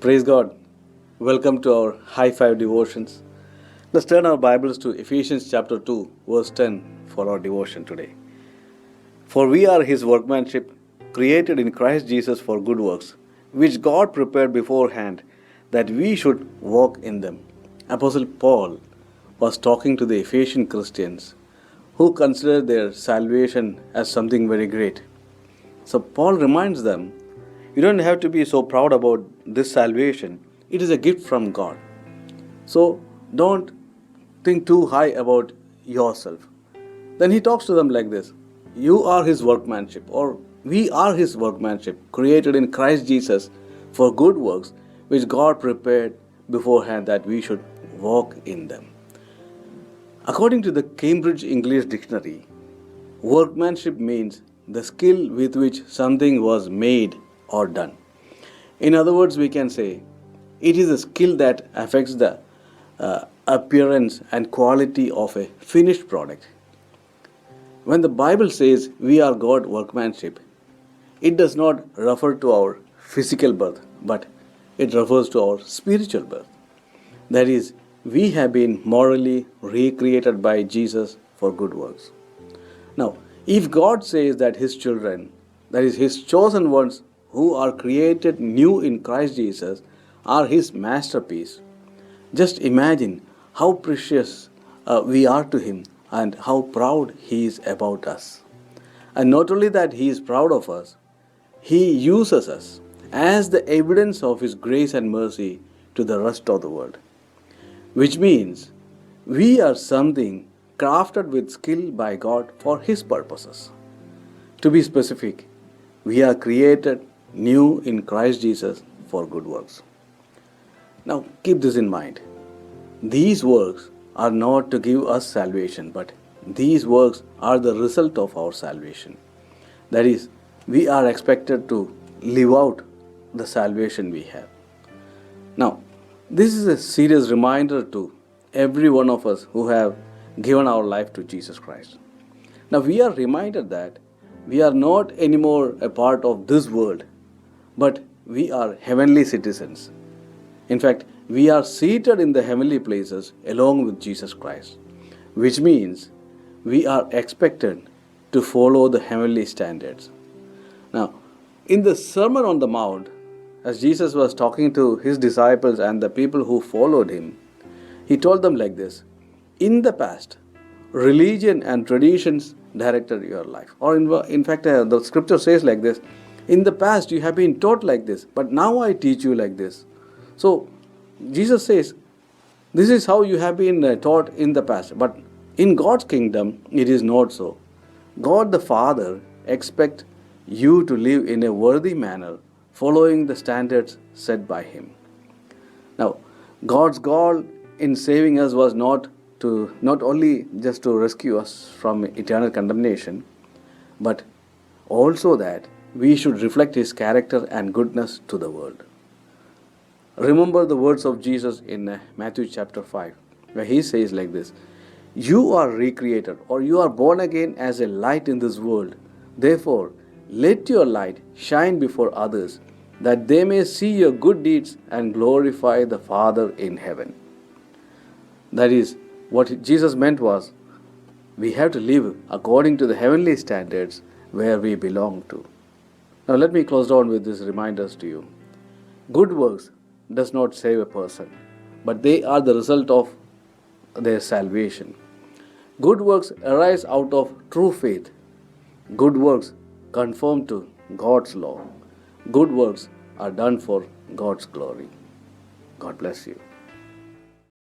Praise God. Welcome to our High Five devotions. Let's turn our Bibles to Ephesians chapter 2, verse 10 for our devotion today. For we are His workmanship, created in Christ Jesus for good works, which God prepared beforehand that we should walk in them. Apostle Paul was talking to the Ephesian Christians who considered their salvation as something very great. So Paul reminds them, you don't have to be so proud about this salvation. It is a gift from God. So don't think too high about yourself. Then he talks to them like this. You are His workmanship, or we are His workmanship, created in Christ Jesus for good works, which God prepared beforehand that we should walk in them. According to the Cambridge English Dictionary, workmanship means the skill with which something was made or done. In other words, we can say it is a skill that affects the appearance and quality of a finished product. When the Bible says we are God's workmanship, it does not refer to our physical birth, but it refers to our spiritual birth. That is, we have been morally recreated by Jesus for good works. Now, if God says that His children, that is His chosen ones who are created new in Christ Jesus, are His masterpiece, just imagine how precious we are to Him and how proud He is about us. And not only that He is proud of us, He uses us as the evidence of His grace and mercy to the rest of the world. Which means we are something crafted with skill by God for His purposes. To be specific, we are created new in Christ Jesus for good works. Now keep this in mind. These works are not to give us salvation, but these works are the result of our salvation. That is, we are expected to live out the salvation we have. Now, this is a serious reminder to every one of us who have given our life to Jesus Christ. Now, we are reminded that we are not anymore a part of this world, but we are heavenly citizens. In fact, we are seated in the heavenly places along with Jesus Christ, which means we are expected to follow the heavenly standards. Now, in the Sermon on the Mount, as Jesus was talking to His disciples and the people who followed Him, He told them like this: in the past, religion and traditions directed your life. Or in fact, the scripture says like this: in the past you have been taught like this, but now I teach you like this. So Jesus says, this is how you have been taught in the past. But in God's kingdom, it is not so. God the Father expects you to live in a worthy manner, following the standards set by Him. Now, God's goal in saving us was not only just to rescue us from eternal condemnation, but also that we should reflect His character and goodness to the world. Remember the words of Jesus in Matthew chapter 5, where He says like this: you are recreated, or you are born again as a light in this world. Therefore, let your light shine before others, that they may see your good deeds and glorify the Father in heaven. That is, what Jesus meant was, we have to live according to the heavenly standards where we belong to. Now let me close down with these reminders to you. Good works does not save a person, but they are the result of their salvation. Good works arise out of true faith. Good works conform to God's law. Good works are done for God's glory. God bless you.